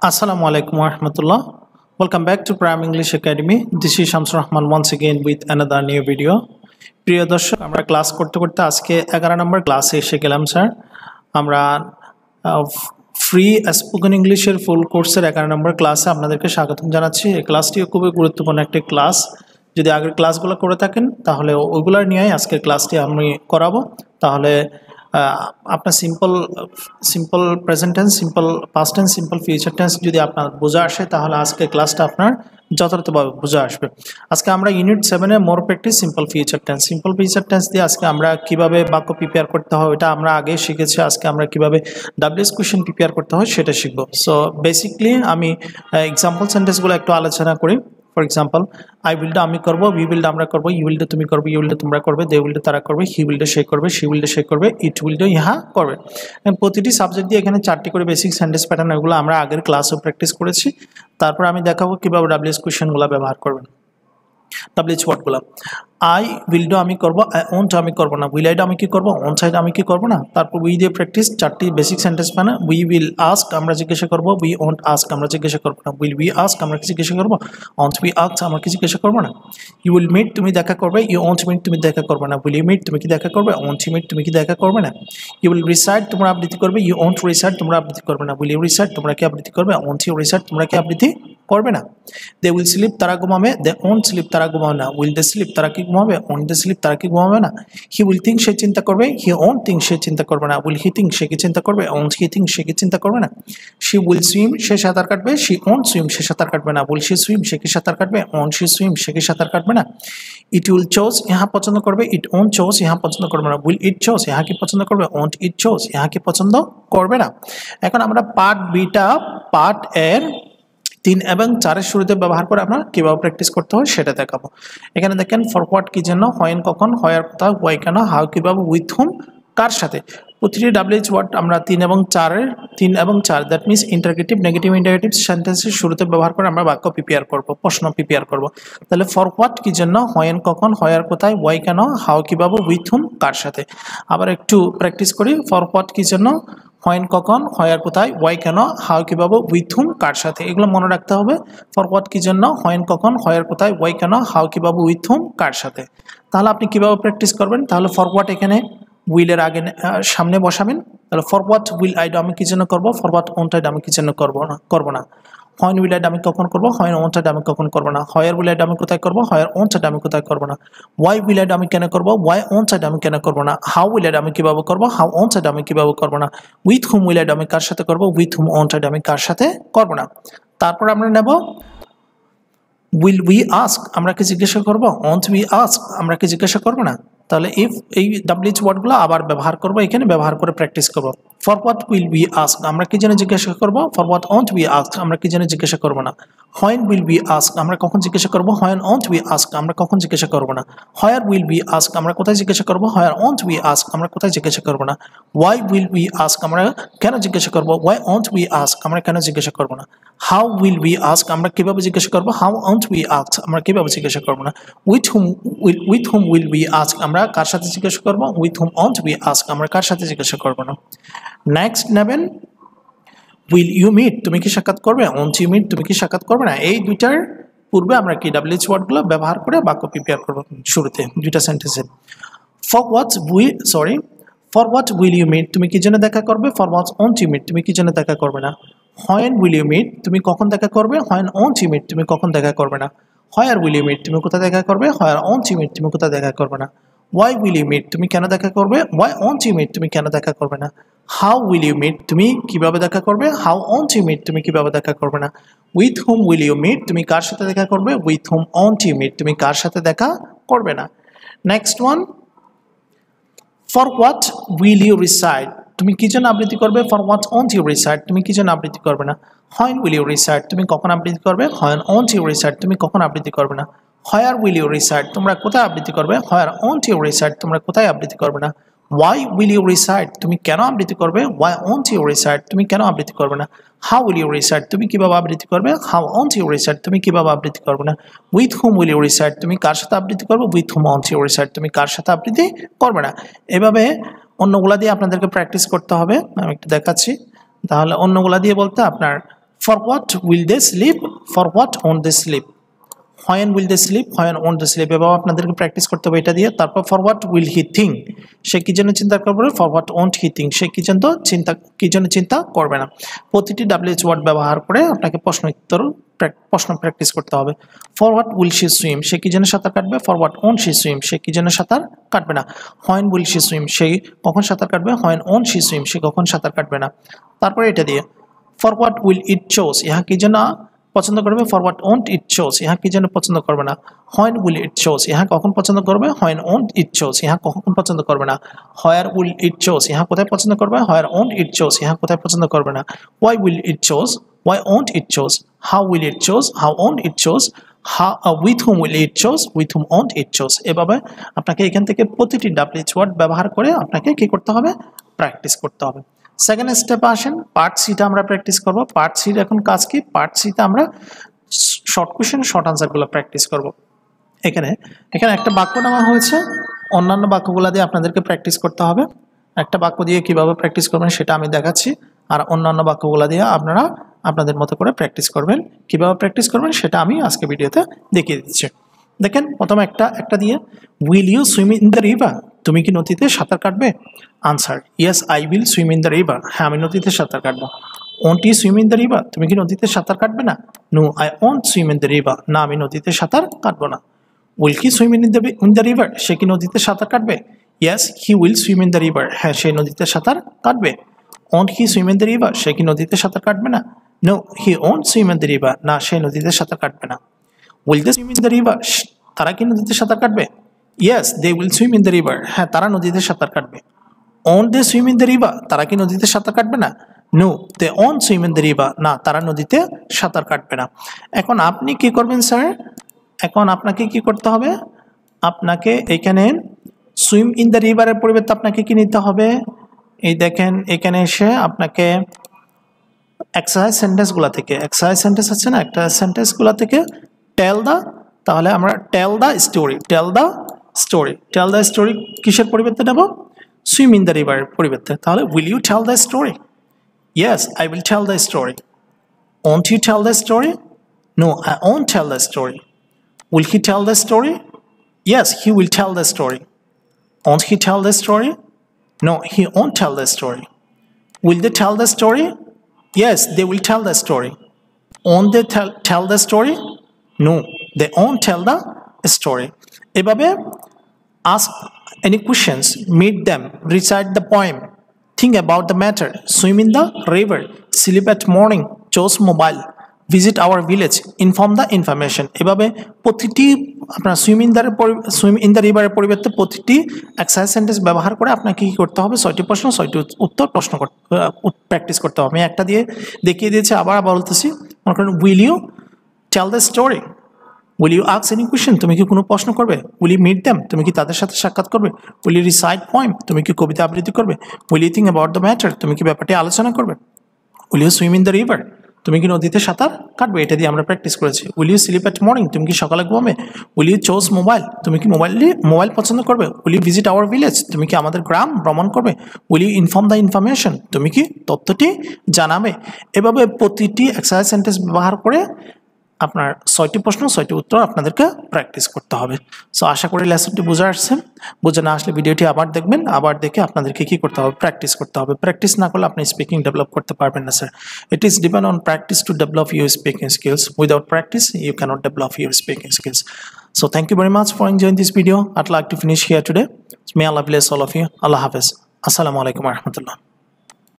Assalamualaikum warahmatullah. Welcome back to Prime English Academy. This is SAMSUR RAHMAN once again with another new video. প্রিয় দর্শক, আমরা class করতে করতে আজকে 11 নম্বর ক্লাসে এসে গেলাম স্যার। আমরা ফ্রি স্পোকেন ইংলিশের ফুল কোর্সের 11 নম্বর ক্লাসে আপনাদেরকে স্বাগতম জানাচ্ছি। এই ক্লাসটি খুবই গুরুত্বপূর্ণ একটি ক্লাস। যদি আগের ক্লাসগুলো করে থাকেন তাহলে ওইগুলো নিয়েই আজকের ক্লাসটি আমি করাবো। তাহলে আপনার simple present tense, simple past tense, simple future tense যদি আপনার বোঝা আসে তাহলে আজকের ক্লাসটা আপনার যথাযথভাবে বোঝা আসবে। আজকে আমরা ইউনিট 7-এ more practice simple future tense দিয়ে আজকে আমরা কিভাবে বাক্য প্রিপেয়ার করতে হয় ওটা আমরা আগে শিখেছি। আজকে আমরা কিভাবে ডাব্লিউএস কোয়েশ্চেন প্রিপেয়ার করতে হয় সেটা শিখবো। সো বেসিকলি আমি এক্সাম্পল সেন্টেন্সগুলো একটু আলোচনা করি। ফর এক্সাম্পল, আই উইলটা আমি করব, উই উইলটা আমরা করব, ইউ উইলটা তুমি করবে, ইউ উইলটা তোমরা করবে, দে উইলটা তারা করবে, হি উইলটা সে করবে, শি উইলটা সে করবে, ইট উইলটা ইহা করবে। প্রতিটি সাবজেক্ট দিয়ে এখানে 4টি করে বেসিক সেন্টেন্স প্যাটার্ন, এগুলো আমরা আগের ক্লাসেও প্র্যাকটিস করেছি। তারপর আমি দেখাবো কীভাবে ডাব্লিউএস কোয়েশ্চেনগুলো ব্যবহার করবেন, ডাব্লিউএস ওয়ার্ডগুলো। আই উইলটা আমি করবো, ওন্ট আমি করবো না, উইল আইটা আমি কি করবো, অন সাইড আমি কি করবো না। তারপর উই দিয়ে প্র্যাকটিস 4টি বেসিক সেন্টেন্স মানে উই উইল আস্ক আমরা জিজ্ঞাসা করবো, উই ওন্ট আস্ক আমরা জিজ্ঞাসা করবো না, উইল উই আস্ক আমরা কি জিজ্ঞাসা করবো, অন্ট উই আস্ক আমরা কি জিজ্ঞাসা করবো না। ইউ উইল মিট তুমি দেখা করবে, ইউ ওন্ট মিট তুমি দেখা করবে না, উইল ইউ মিট তুমি কি দেখা করবে, অন্ট ইউ মিট তুমি কি দেখা করবে না। ইউ উইল রিসাইট তোমরা আবৃত্তি করবে, ইউ ওন্ট রিসাইট তোমরা আবৃত্তি করবে না, উইল ইউ রিসাইট তোমরা কি আবৃত্তি করবে, অন্ট ইউ রিসাইট তোমরা কি আবৃত্তি করবে না। দে উইল স্লিপ তারা ঘুমাবে, দে ওন্ট স্লিপ তারা ঘুমাবে না, উইল দে স্লিপ তারা কি ঘুমাবে, ওন্ট দে স্লিপ তারা কি ঘুমাবে না। হি উইল থিঙ্ক সে চিন্তা করবে, হি ওন্ট থিঙ্ক সে চিন্তা করবে না, উইল হি থিঙ্ক সে কি চিন্তা করবে, ওন্ট হি থিঙ্ক সে কি চিন্তা করবে না। শি উইল সুইম সে সাঁতার কাটবে, শি ওন্ট সুইম সে সাঁতার কাটবে না, উইল শি সুইম সে কি সাঁতার কাটবে, ওন্ট শি সুইম সে কি সাঁতার কাটবে না। ইট উইল চোজ ইহা পছন্দ করবে, ইট ওন্ট চোজ ইহা পছন্দ করবে না, উইল ইট চোজ ইহা কি পছন্দ করবে, ওন্ট ইট চোজ ইহা কি পছন্দ করবে না। এখন আমরা পার্ট বিটা পার্ট এর 3 এবং 4-এর শুরুতে ব্যবহার করে আমরা কীভাবে প্র্যাকটিস করতে হয় সেটা দেখাবো। এখানে দেখেন ফরওয়ার্ড কি জন্য, হোয়েন কখন, হোয়ার কোথাও, ওয়াই কেন, হাউ কীভাবে, উইথ হুম কার সাথে। প্রতিটি ডাব্লিউএইচ ওয়ার্ড আমরা 3 এবং 4 that means interrogative, negative, interrogative সেন্টেন্সের শুরুতে ব্যবহার করে আমরা বাক্য প্রিপেয়ার করব, প্রশ্ন প্রিপেয়ার করব। তাহলে ফরওয়ার্ড কি জন্য, হোয়েন কখন, হোয়ার কোথায়, ওয়াই কেন, হাউ কীভাবে, উইথ হুম কার সাথে। আবার একটু প্র্যাকটিস করি। ফরওয়ার্ড কি জন্য, হোয়েন কখন, হোয়ার কোথায়, ওয়াই কেন, হাউ কীভাবে, উইথ হুম কার সাথে। এগুলো মনে রাখতে হবে। ফরওয়ার্ড কি জন্য, হোয়েন কখন, হোয়ার কোথায়, ওয়াই কেন, হাউ কীভাবে, উইথ হুম কার সাথে। তাহলে আপনি কীভাবে প্র্যাকটিস করবেন, তাহলে ফরওয়ার্ড এখানে উইলের আগে সামনে বসাবেন। তাহলে ফরওয়ার্ড উইল আইডা আমি কি জন্য করবো, ফরওয়ার্ড ওন্ট আইডা আমি কি জন্য করবো না। হোয়েন উইল আইডা আমি কখন করবো, হোয়েন ওন্ট আইডা আমি কখন করবো না। হোয়ার উইল আইডা আমি কোথায় করবো, হোয়ার ওন্ট আইডা আমি কোথায় করবো না। ওয়াই উইল আইডা আমি কেন করবো, ওয়াই ওন্ট আইডা আমি কেন করবো না। হাউ উইল আইডা আমি কীভাবে করবো, হাউ ওন্ট আইডা আমি কীভাবে করবো না। উইথ হুম উইল আইডা আমি কার সাথে করবো, উইথ হুম ওন্ট আইডা আমি কার সাথে করবো না। তারপর আমরা নেব উইল উই আস্ক আমরা কি জিজ্ঞাসা করবো, ওন্ট উই আস্ক আমরা কি জিজ্ঞাসা করবো না। তাহলে এই ডাব্লিউএইচ ওয়ার্ডগুলো আবার ব্যবহার করবো, এখানে ব্যবহার করে প্র্যাকটিস করবো। For what will we ask আমরা কি জন্য জিজ্ঞাসা করবো, for what won't we ask আমরা কি জন্য জিজ্ঞাসা করবো না। হোয়েন উইল উই আস্ক আমরা কখন জিজ্ঞাসা করবো, হোয়েন ওন্ট উই আস্ক আমরা কখন জিজ্ঞাসা করবো না। হোয়ার উইল উই আস্ক আমরা কোথায় জিজ্ঞাসা করবো, হোয়ার ওন্ট উই আস্ক আমরা কোথায় জিজ্ঞাসা করবো না। ওয়াই উইল উই আস্ক আমরা কেন জিজ্ঞাসা করবো, ওয়াই ওন্ট উই আস্ক আমরা কেন জিজ্ঞাসা করবো না। হাউ উইল উই আস্ক আমরা কীভাবে জিজ্ঞাসা করবো, হাউ ওন্ট উই আস্ক আমরা কীভাবে জিজ্ঞাসা করবো না। With whom will we ask আমরা কার সাথে জিজ্ঞাসা করবো, with whom won't we ask আমরা কার সাথে জিজ্ঞাসা করবো না। নেক্সট নেবেন উইল ইউ মিট তুমি কি সাক্ষাৎ করবে, ওন্ট ইউ মিট তুমি কি সাক্ষাৎ করবে না। এই দুইটার পূর্বে আমরা কি ডাব্লিউএইচ ওয়ার্ডগুলো ব্যবহার করে বাক্য প্রিপেয়ার করবো শুরুতে দুইটা সেন্টেন্সে। For what will you meet তুমি কি জন্য দেখা করবে, for what won't you meet তুমি কি জন্য দেখা করবে না। হোয়েন উইল ইউ মিট তুমি কখন দেখা করবে, হোয়েন ওন্ট ইউ মিট তুমি কখন দেখা করবে না। হোয়ার উইল ইউ মিট তুমি কোথায় দেখা করবে, হোয়ার ওন্ট ইউ মিট তুমি কোথায় দেখা করবে না। ওয়াই উইল ইউ মিট তুমি কেন দেখা করবে, ওয়াই ওন্ট ইউ মিট তুমি কেন দেখা করবে না। হাউ উইল ইউ মিট তুমি কিভাবে দেখা করবে, হাউ ওন্ট ইউ মিট তুমি কিভাবে দেখা করবে না। With whom will you meet তুমি কার সাথে দেখা করবে, with whom won't you meet তুমি কার সাথে দেখা করবে না। Next one, for what will you recite তুমি কি জন্য আবৃত্তি করবে, for what won't you recite তুমি কি জন্য আবৃত্তি করবে না। হোয়েন উইল ইউ রিসাইট তুমি কখন আবৃত্তি করবে, হোয়েন ওন্ট ইউ রিসাইট তুমি কখন আবৃত্তি করবে না। হোয়ার উইল ইউ রিসাইট তোমরা কোথায় আবৃত্তি করবে, হোয়ার ওন্ট ইউ রিসাইট তোমরা কোথায় আবৃত্তি করবে না। ওয়াই উইল ইউ রিসাইট তুমি কেন আবৃত্তি করবে, ওয়াই ওন্ট ইউ রিসাইট তুমি কেন আবৃত্তি করবে না। হাউ উইল ইউ রিসাইট তুমি কিভাবে আবৃত্তি করবে, হাউ ওন্ট ইউ রিসাইট তুমি কিভাবে আবৃত্তি করবে না। With whom will you recite তুমি কার সাথে আবৃত্তি করবে, with whom won't you recite তুমি কার সাথে আবৃত্তি করবে না। এভাবে অন্যগুলা দিয়ে আপনাদেরকে প্র্যাকটিস করতে হবে, আমি একটু দেখাচ্ছি। তাহলে অন্যগুলা দিয়ে বলতে আপনার For what will they sleep? For what won't they sleep? When will they sleep? When won't they sleep? এভাবে আপনাদেরকে প্র্যাকটিস করতে হবে এটা দিয়ে। তারপর for what will he think? সে কি জন্য চিন্তা করবে? For what won't he think? সে কি জন্য চিন্তা করবে না। প্রতিটি WH ওয়ার্ড ব্যবহার করে আপনাকে প্রশ্ন প্র্যাকটিস করতে হবে। For what will she swim? সে কি জন্য সাঁতার কাটবে? For what won't she swim? সে কি জন্য সাঁতার কাটবে না। When will she swim? সে কখন সাঁতার কাটবে? When won't she swim? সে কখন সাঁতার কাটবে না। তারপরে এটা দিয়ে for what will it choose? ইহা কি জন্য পছন্দ করবে? For what won't it choose? ইহা কি জন্য পছন্দ করবে না। When will it choose? ইহা কখন পছন্দ করবে? When won't it choose? ইহা কখন পছন্দ করবে না। Where will it choose? ইহা কোথায় পছন্দ করবে? Where won't it choose? ইহা কোথায় পছন্দ করবে না। Why will it choose? Why won't it choose? How will it choose? How won't it choose? With whom will it choose? With whom won't it choose? এভাবে আপনাকে এখান থেকে প্রতিটি WH ওয়ার্ড ব্যবহার করে আপনাকে কি করতে হবে? প্র্যাকটিস করতে হবে। সেকেন্ড স্টেপে আসেন, পার্ট সিটা আমরা প্র্যাকটিস করব। পার্ট সির এখন কাজ কি? পার্ট সিতে আমরা শর্ট কোশ্চেন শর্ট আনসারগুলো প্র্যাকটিস করব। এখানে একটা বাক্য নেওয়া হয়েছে, অন্যান্য বাক্যগুলো দিয়ে আপনাদেরকে প্র্যাকটিস করতে হবে। একটা বাক্য দিয়ে কিভাবে প্র্যাকটিস করবেন সেটা আমি দেখাচ্ছি, আর অন্যান্য বাক্যগুলো দিয়ে আপনারা আপনাদের মতো করে প্র্যাকটিস করবেন। কিভাবে প্র্যাকটিস করবেন সেটা আমি আজকে ভিডিওতে দেখিয়ে দিচ্ছি। দেখেন প্রথমে একটা দিয়ে will you swim in the river? তুমি কি নদীতে সাঁতার কাটবে? Answer yes I will swim in the river. হ্যাঁ আমি নদীতে সাঁতার কাটবো। Won't you swim in the river? তুমি কি নদীতে সাঁতার কাটবে না? No I won't swim in the river. না আমি নদীতে সাঁতার কাটবো না। উইল কি সুইম ইন দ্য রিভার? সে কি নদীতে সাঁতার কাটবে? Yes he will swim in the river. হ্যাঁ সে নদীতে সাঁতার কাটবে। Won't he swim in the river? সে কি নদীতে সাঁতার কাটবে না? No he won't swim in the river. না সে নদীতে সাঁতার কাটবে না। Will they swim in the river? তারা কি নদীতে সাঁতার কাটবে? Yes they will swim in the river. হ্যাঁ তারা নদীতে সাঁতার কাটবে। Won't they swim in the river? তারা কি নদীতে সাঁতার কাটবে না? No they won't swim in the river. না তারা নদীতে সাঁতার কাটবে না। এখন আপনি কি করবেন স্যার? এখন আপনাকে কি করতে হবে? আপনাকে এখানে সুইম ইন দ্য রিভারের পরিবর্তে আপনাকে কি নিতে হবে? এই দেখেন এখানে এসে আপনাকে এক্সারসাইজ সেন্টেন্সগুলো থেকে, এক্সারসাইজ সেন্টেন্স আছে না, একটা সেন্টেন্সগুলো থেকে টেল দ্য, তাহলে আমরা tell the story, tell the story, tell the story কিসের পরিবর্তে নেব? সুইম ইন দ্য রিভারের পরিবর্তে। তাহলে will you tell the story? Yes I will tell the story. Won't you tell the story? No I won't tell the story. Will he tell the story? Yes he will tell the story. Won't he tell the story? No he won't tell the story. Will they tell the story? Yes, they will tell the story. Won't they tell the story? No, they won't tell the story. এভাবে ask any questions, meet them, recite the poem, think about the matter, swim in the river, sleep at morning, choose mobile, visit our village, inform the information. এভাবে প্রতিটি আপনার swim in the রিভারের পরিবর্তে প্রতিটি exercise sentence ব্যবহার করে আপনাকে কী করতে হবে? 6টি প্রশ্ন 6টি উত্তর প্র্যাকটিস করতে হবে। আমি একটা দিয়ে দেখিয়ে দিয়েছি, আবার বলতেছি। মনে করেন will you tell the story? Will you ask any question? তুমি কি কোনো প্রশ্ন করবে? Will you meet them? তুমি কি তাদের সাথে সাক্ষাৎ করবে? Will you recite poem? তুমি কি কবিতা আবৃত্তি করবে? Will you think about the matter? তুমি কি ব্যাপারটি আলোচনা করবে? Will you swim in the river? তুমি কি নদীতে সাঁতার কাটবে? এটা দিয়ে আমরা প্র্যাকটিস করেছি। Will you sleep at morning? তুমি কি সকালে ঘুমাবে? Will you choose mobile? তুমি কি মোবাইল পছন্দ করবে? Will you visit our village? তুমি কি আমাদের গ্রাম ভ্রমণ করবে? Will you inform the information? তুমি কি তথ্যটি জানাবে? এভাবে প্রতিটি এক্সারসাইজ সেন্টেন্স ব্যবহার করে আপনার 6টি প্রশ্ন 6টি উত্তর আপনাদেরকে প্র্যাকটিস করতে হবে। সো আশা করি লেসনটি বুঝে আসছেন। বুঝে না আসলে ভিডিওটি আবার দেখবেন, আবার দেখে আপনাদেরকে কি করতে হবে? প্র্যাকটিস করতে হবে। প্র্যাকটিস না করলে আপনি স্পিকিং ডেভেলপ করতে পারবেন না sir. It is depend on practice to develop your speaking skills. Without practice you cannot develop your speaking skills. So thank you very much for enjoying this video. I'd like to finish here today. May Allah bless all of you. Allah Hafiz. Assalamu alaikum wa rahmatullah.